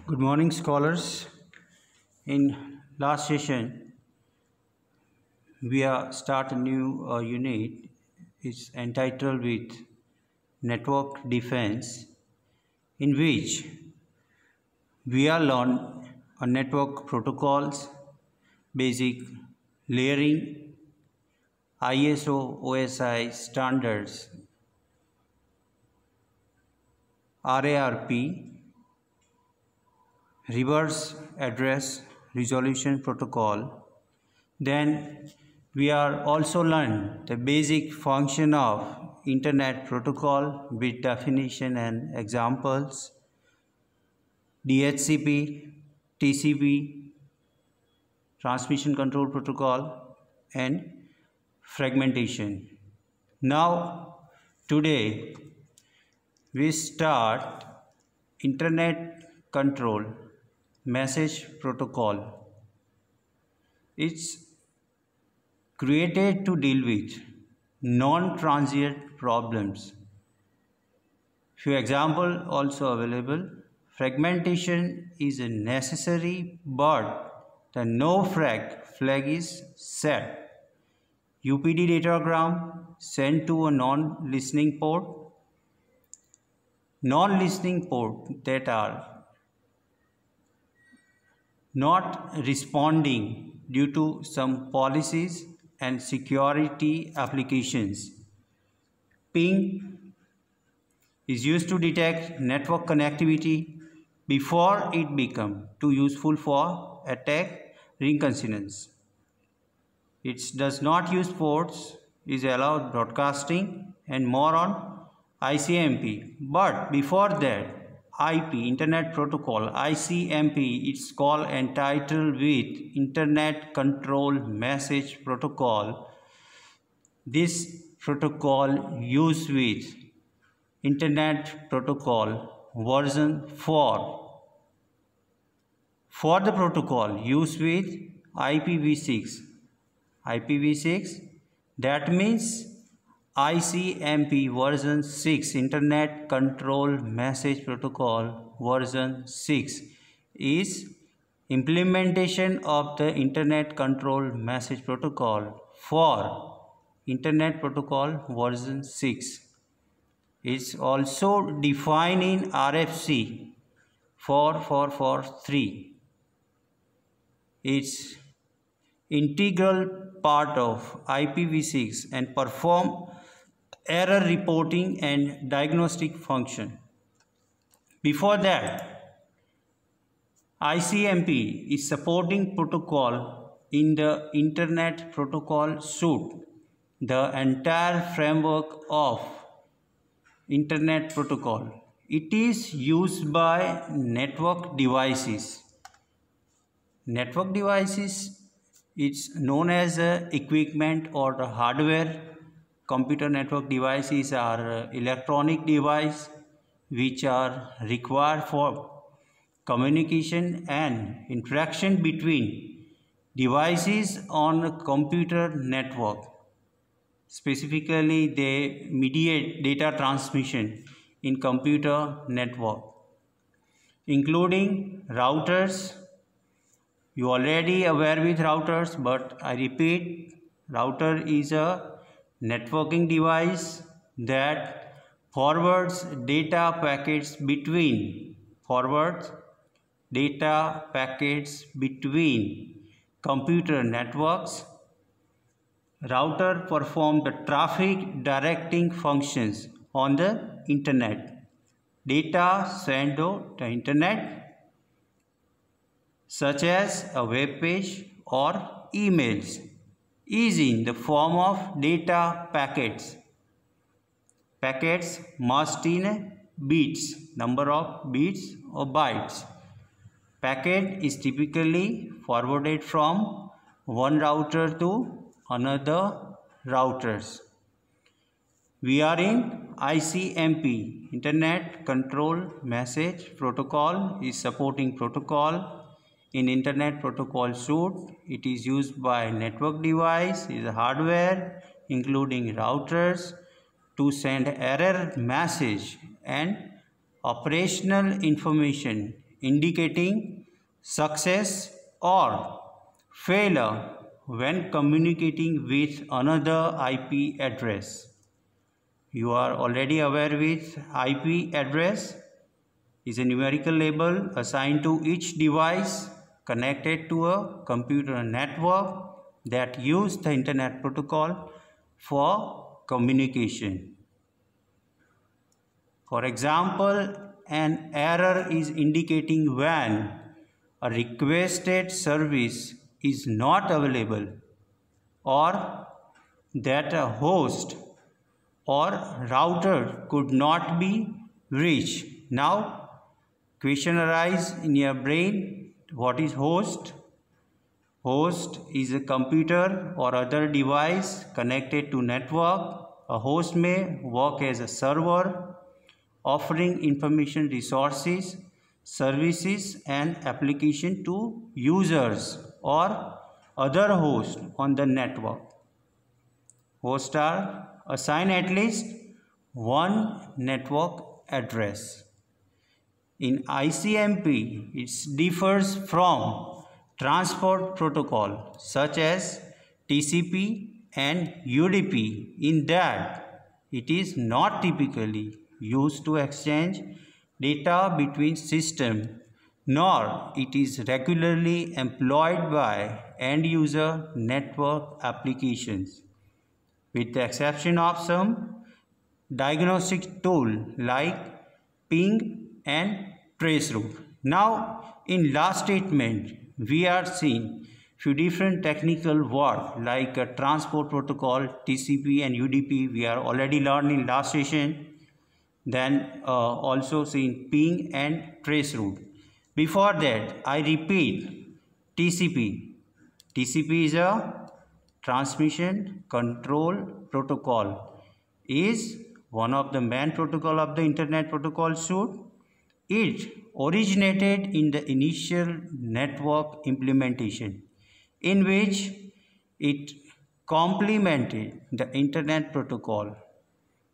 Good morning, scholars. In last session, we start a new unit. It's entitled with Network Defense, in which we are learn on network protocols, basic layering, ISO OSI standards, RARP, reverse address resolution protocol. Then we are also learn the basic function of Internet Protocol with definition and examples, DHCP, TCP, Transmission Control Protocol, and fragmentation. Now, today we start Internet Control Message Protocol. It's created to deal with non-transient problems. Few examples also available. Fragmentation is necessary, but the no flag is set. UPD datagram sent to a non-listening port. Non-listening port that are not responding due to some policies and security applications. Ping is used to detect network connectivity before it becomes too useful for attack reconnaissance. It does not use ports, is allowed broadcasting and more on ICMP. But before that, IP, Internet Protocol, ICMP, it's called entitled with Internet Control Message Protocol. This protocol used with Internet Protocol version 4. For the protocol used with IPv6. IPv6, that means ICMP version 6, Internet Control Message Protocol version 6 is implementation of the Internet Control Message Protocol for Internet Protocol version 6. It's also defined in RFC 4443. It's integral part of IPv6 and perform error reporting and diagnostic function. Before that, ICMP is supporting protocol in the Internet Protocol suite, the entire framework of Internet Protocol. It is used by network devices. Network devices, it's known as equipment or the hardware. Computer network devices are electronic devices which are required for communication and interaction between devices on a computer network. Specifically, they mediate data transmission in computer network, including routers. You already aware with routers, but I repeat, router is a networking device that forwards data packets between computer networks. Router perform the traffic directing functions on the internet. Data sent to the internet, such as a web page or emails, is in the form of data packets. Packets must in bits, number of bits or bytes. Packet is typically forwarded from one router to another routers. We are in ICMP, Internet Control Message Protocol is supporting protocol in Internet Protocol suite. It is used by network device, is hardware including routers to send error message and operational information indicating success or failure when communicating with another IP address. You are already aware with IP address is a numerical label assigned to each device connected to a computer network that use the Internet Protocol for communication. For example, an error is indicating when a requested service is not available or that a host or router could not be reached. Now, question arises in your brain, what is host? Host is a computer or other device connected to network. A host may work as a server, offering information resources, services and application to users or other hosts on the network. Hosts are assigned at least one network address. In ICMP, it differs from transport protocol such as TCP and UDP in that it is not typically used to exchange data between systems, nor it is regularly employed by end-user network applications, with the exception of some diagnostic tool like ping and traceroute. Now, in last statement, we are seeing few different technical words like transport protocol, TCP and UDP. We are already learned in last session. Then also seen ping and traceroute. Before that, I repeat TCP. TCP is a transmission control protocol. Is one of the main protocol of the Internet Protocol suite. It originated in the initial network implementation, in which it complemented the Internet Protocol.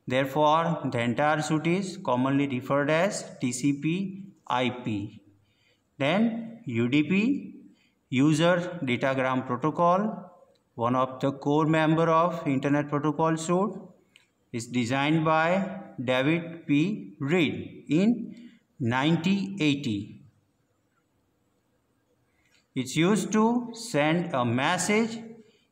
Therefore, the entire suite is commonly referred as TCP/IP. Then UDP, User Datagram Protocol, one of the core member of Internet Protocol suite, is designed by David P. Reed in 1980. It's used to send a message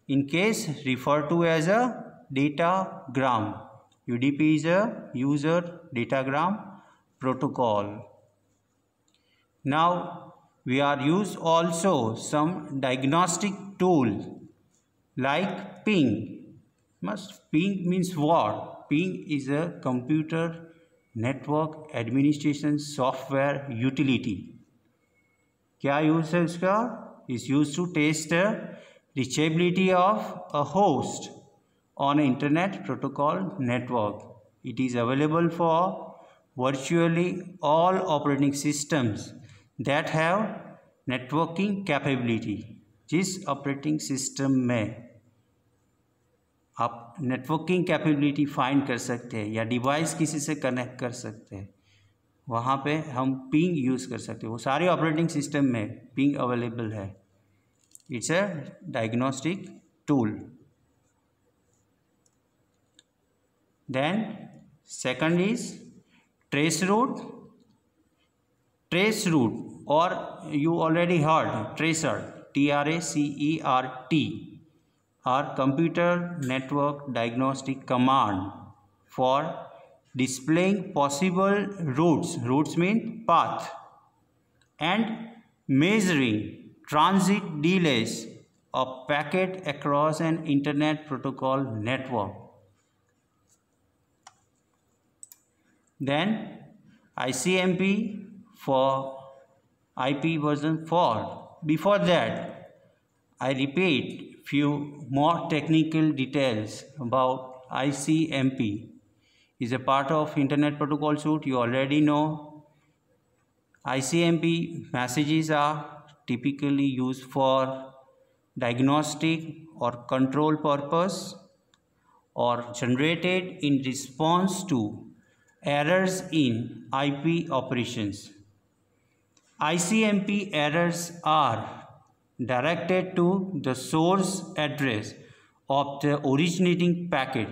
in case referred to as a datagram. UDP is a user datagram protocol. Now we are use also some diagnostic tool like ping. Ping means what? Ping is a computer network administration software utility. क्या use है उसका? Is used to test the reachability of a host on an Internet Protocol network. It is available for virtually all operating systems that have networking capability. जिस operating system में आप networking capability find कर सकते हैं या device किसी से connect कर सकते हैं, वहाँ पे हम पिंग यूज़ कर सकते हैं. वो सारे ऑपरेटिंग सिस्टम में पिंग अवेलेबल है. It's a diagnostic tool. Then second is traceroute. Traceroute, or you already heard tracer, TRACERT, are computer network diagnostic command for displaying possible routes. Routes mean path, and measuring transit delays of packet across an Internet Protocol network. Then ICMP for IP version 4. Before that, I repeat few more technical details about ICMP. Is a part of Internet Protocol suite. You already know. ICMP messages are typically used for diagnostic or control purpose, or generated in response to errors in IP operations. ICMP errors are directed to the source address of the originating packet.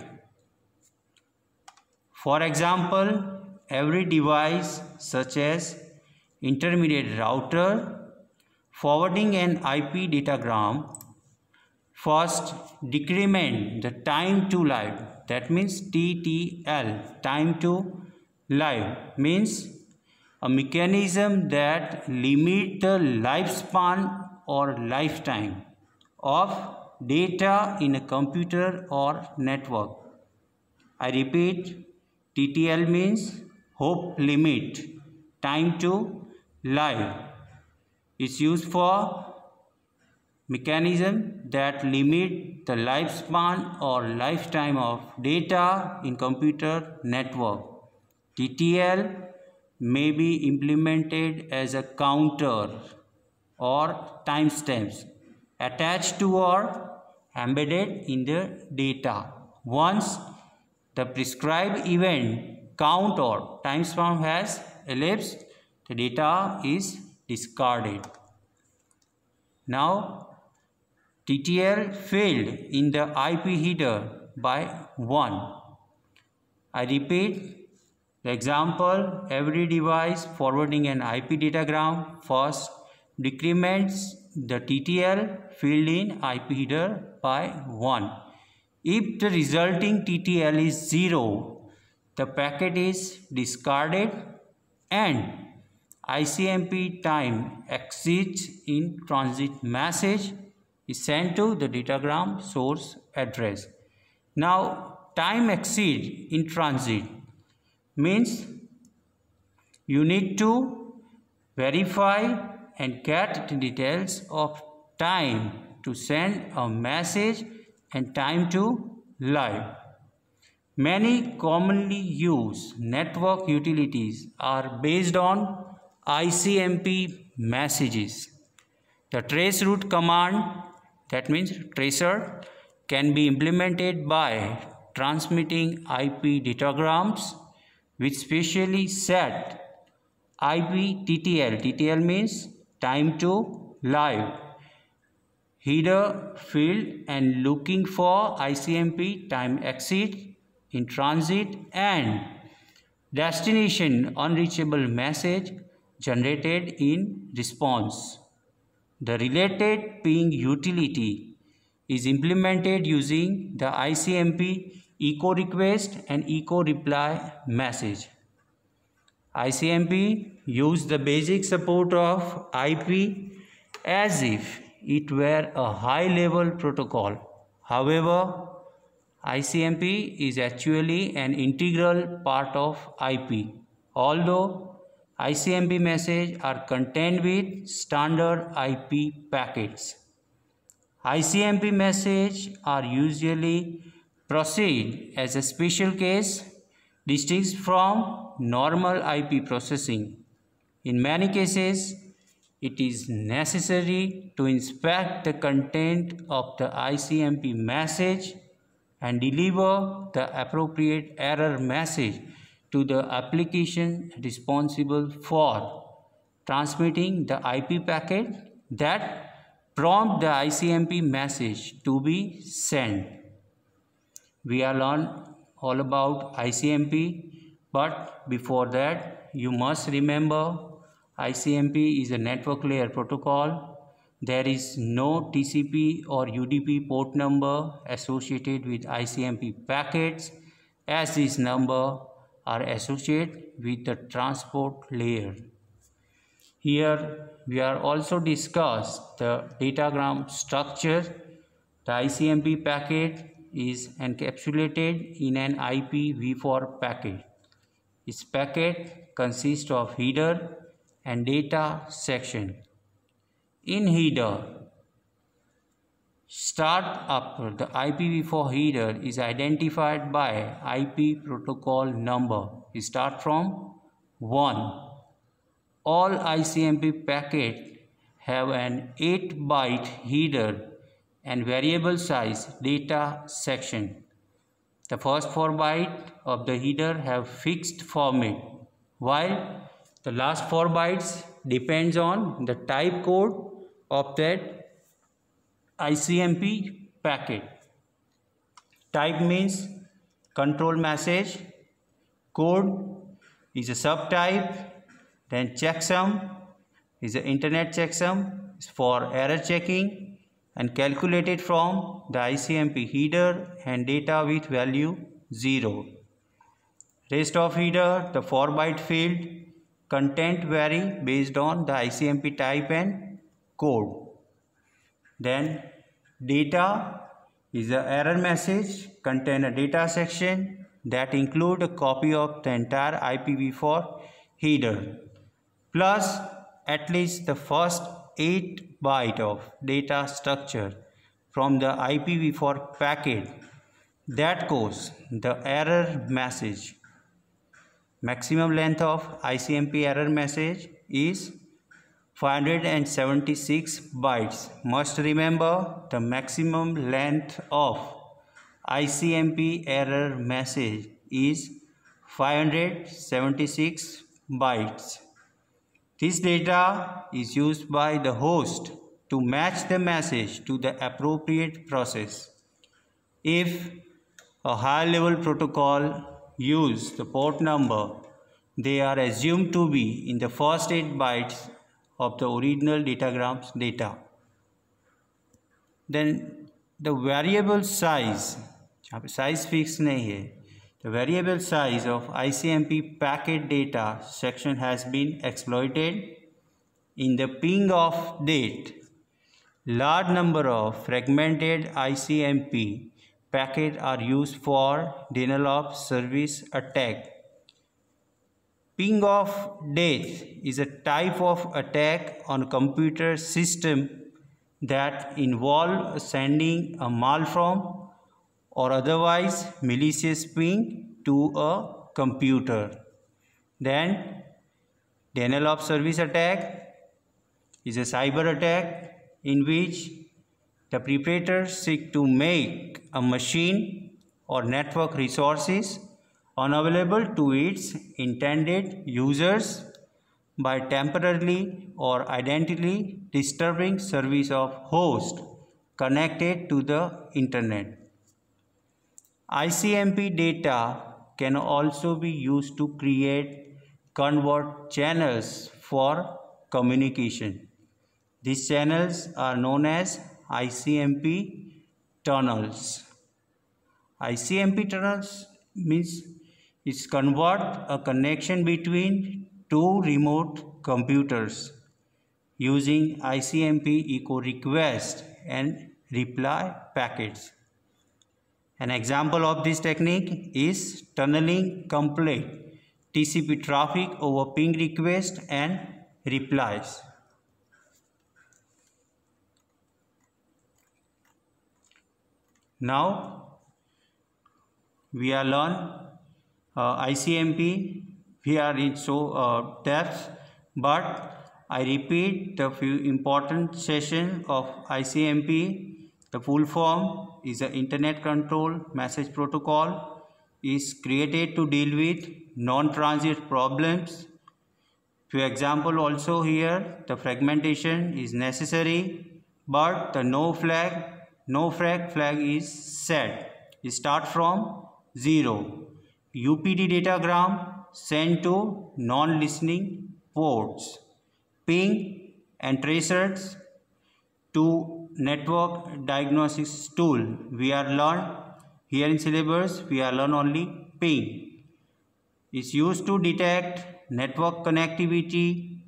For example, every device such as intermediate router forwarding an IP datagram first decrement the time to live, that means TTL, time to live, means a mechanism that limits the lifespan or lifetime of data in a computer or network. I repeat, TTL means hope limit, time to live. It's used for mechanism that limit the lifespan or lifetime of data in computer network. TTL may be implemented as a counter or timestamps attached to or embedded in the data. Once the prescribed event count or timestamp has elapsed, the data is discarded. Now, TTL failed in the IP header by 1. I repeat, the example, every device forwarding an IP datagram first decrements the TTL field in IP header by 1. If the resulting TTL is 0, the packet is discarded and ICMP time exceeds in transit message is sent to the datagram source address. Now, time exceed in transit means you need to verify and get the details of time to send a message and time to live. Many commonly used network utilities are based on ICMP messages. The traceroute command, that means tracer, can be implemented by transmitting IP datagrams with specially set IP TTL. TTL means time to live header field and looking for ICMP time exceed in transit and destination unreachable message generated in response. The related ping utility is implemented using the ICMP echo request and echo reply message. ICMP use the basic support of IP as if it were a high-level protocol. However, ICMP is actually an integral part of IP. Although ICMP messages are contained with standard IP packets, ICMP messages are usually proceed as a special case distinct from normal IP processing. In many cases, it is necessary to inspect the content of the ICMP message and deliver the appropriate error message to the application responsible for transmitting the IP packet that prompt the ICMP message to be sent. We are learn all about ICMP, but before that, you must remember ICMP is a network layer protocol. There is no TCP or UDP port number associated with ICMP packets, as these numbers are associated with the transport layer. Here we are also discuss the datagram structure. The ICMP packet is encapsulated in an IPv4 packet. Its packet consists of header and data section. In header, start up the IPv4 header is identified by IP protocol number. We start from 1. All ICMP packets have an 8-byte header and variable size data section. The first 4 bytes of the header have fixed format, while The last 4 bytes depends on the type code of that ICMP packet. Type means control message, code is a subtype, then checksum is an internet checksum for error checking and calculated from the ICMP header and data with value 0. Rest of header, the 4 byte field, content vary based on the ICMP type and code. Then data is an error message, contain a data section that include a copy of the entire IPv4 header plus at least the first 8 byte of data structure from the IPv4 packet that goes the error message. Maximum length of ICMP error message is 576 bytes. Must remember the maximum length of ICMP error message is 576 bytes. This data is used by the host to match the message to the appropriate process. If a high-level protocol use the port number, they are assumed to be in the first 8 bytes of the original datagrams data. Then the variable size, size fixed नहीं है, the variable size of ICMP packet data section has been exploited in the ping of date. Large number of fragmented ICMP packets are used for denial of service attack. Ping of date is a type of attack on a computer system that involve sending a malformed or otherwise malicious ping to a computer. Then denial of service attack is a cyber attack in which the perpetrator seeks to make a machine or network resources unavailable to its intended users by temporarily or identically disturbing service of host connected to the internet. ICMP data can also be used to create convert channels for communication. These channels are known as ICMP tunnels. ICMP tunnels means it's convert a connection between two remote computers using ICMP echo request and reply packets. An example of this technique is tunneling complete TCP traffic over ping request and replies. Now we are learn ICMP. We are in so depth, but I repeat the few important sessions of ICMP. The full form is an Internet Control Message Protocol, is created to deal with non-transit problems. For example, also here the fragmentation is necessary, but the no frag is set. Start from 0. UPD datagram sent to non-listening ports. Ping and tracers to network diagnosis tool. We are learned here in syllabus. We are learn only ping. It's used to detect network connectivity.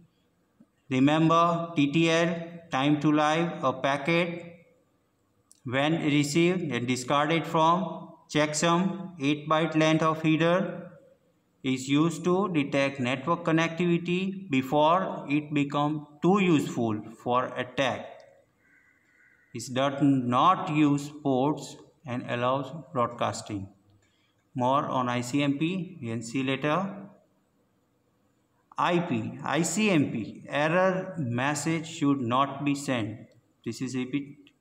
Remember TTL, time to live a packet when received and discarded from checksum 8 byte length of header is used to detect network connectivity before it becomes too useful for attack. It does not use ports and allows broadcasting. More on ICMP, we can see later. ICMP, error message should not be sent. This is repeat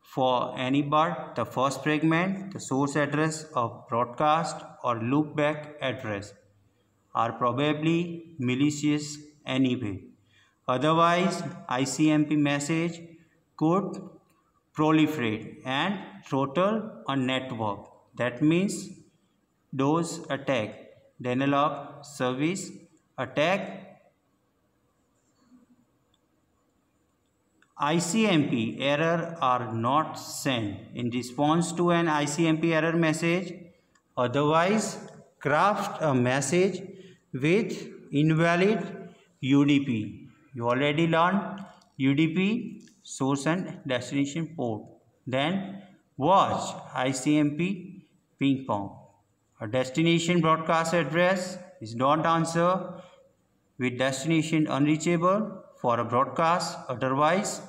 for any but the first fragment, the source address of broadcast or loopback address. are probably malicious anyway. Otherwise, ICMP message could proliferate and throttle a network. That means DOS attack, denial of service attack. ICMP error are not sent in response to an ICMP error message. Otherwise, craft a message with invalid UDP. You already learned UDP, source and destination port. Then watch ICMP ping pong. A destination broadcast address is not answer with destination unreachable for a broadcast. Otherwise,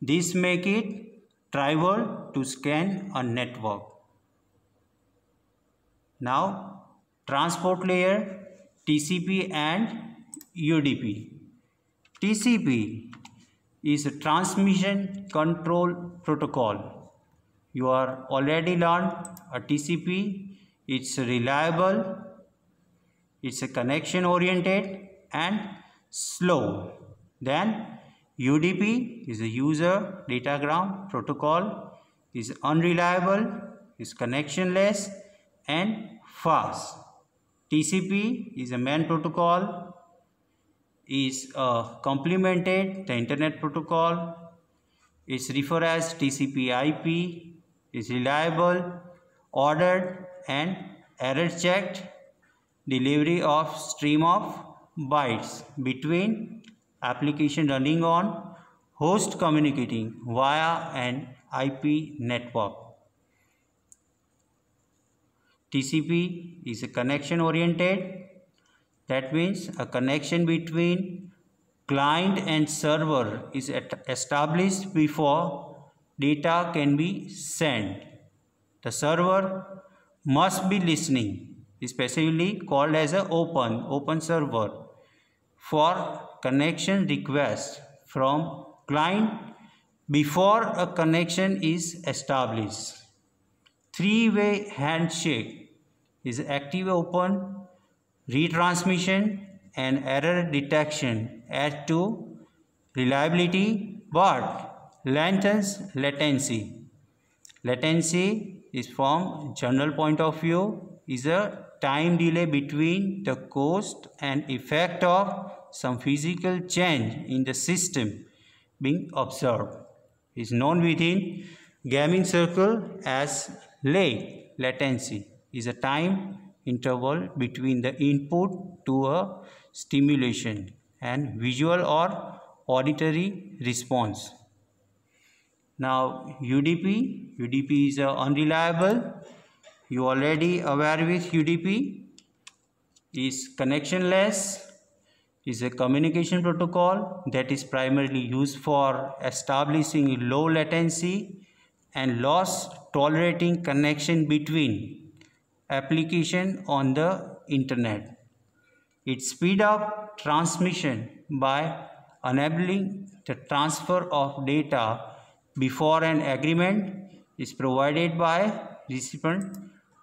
this make it trivial to scan a network. Now, transport layer, TCP and UDP. TCP is a transmission control protocol. You are already learned a TCP. It's reliable, it's a connection oriented and slow. Then UDP is a user datagram protocol, is unreliable, is connectionless and fast. TCP is a main protocol, is complemented the internet protocol, is referred as TCP IP, is reliable, ordered and error checked, delivery of stream of bytes between application running on host communicating via an IP network. TCP is a connection oriented. That means a connection between client and server is established before data can be sent. The server must be listening, especially called as an open server, for connection request from client before a connection is established. Three-way handshake is active open, retransmission and error detection add to reliability but lengthens latency. Latency is from general point of view is a time delay between the cost and effect of some physical change in the system being observed. Is known within gaming circle as lag. Latency is a time interval between the input to a stimulation and visual or auditory response. Now UDP is unreliable. You already aware with UDP, is connectionless, is a communication protocol that is primarily used for establishing low latency and loss tolerating connection between application on the internet. It speeds up transmission by enabling the transfer of data before an agreement is provided by recipient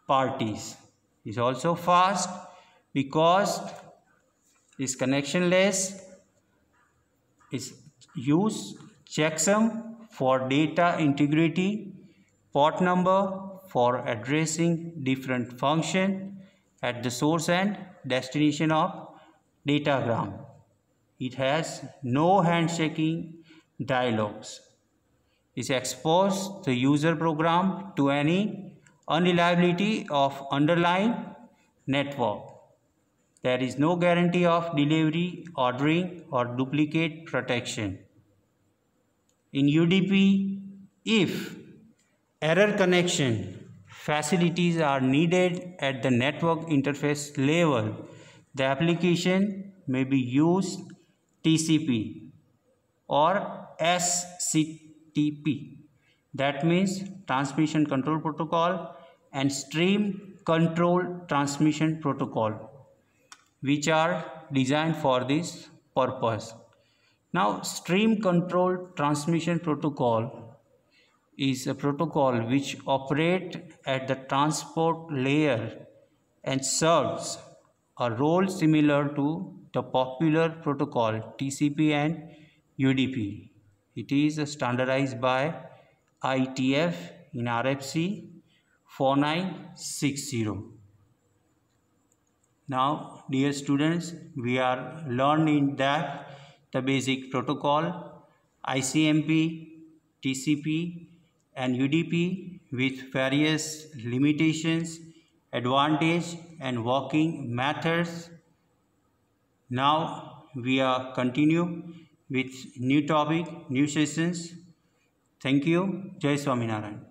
parties. Is also fast because is connectionless, is use checksum for data integrity, port number for addressing different function at the source and destination of datagram. It has no handshaking dialogues. Is expose the user program to any unreliability of underlying network. There is no guarantee of delivery, ordering or duplicate protection. In UDP, if error connection facilities are needed at the network interface level, the application may be used TCP or SCTP. That means transmission control protocol and stream control transmission protocol, which are designed for this purpose. Now, stream control transmission protocol is a protocol which operates at the transport layer and serves a role similar to the popular protocol TCP and UDP. It is standardized by IETF in RFC 4960. Now, dear students, we are learning in depth the basic protocol, ICMP, TCP and UDP with various limitations, advantage and working methods. Now we are continue with new topic, new sessions. Thank you. Jai Swaminarayan.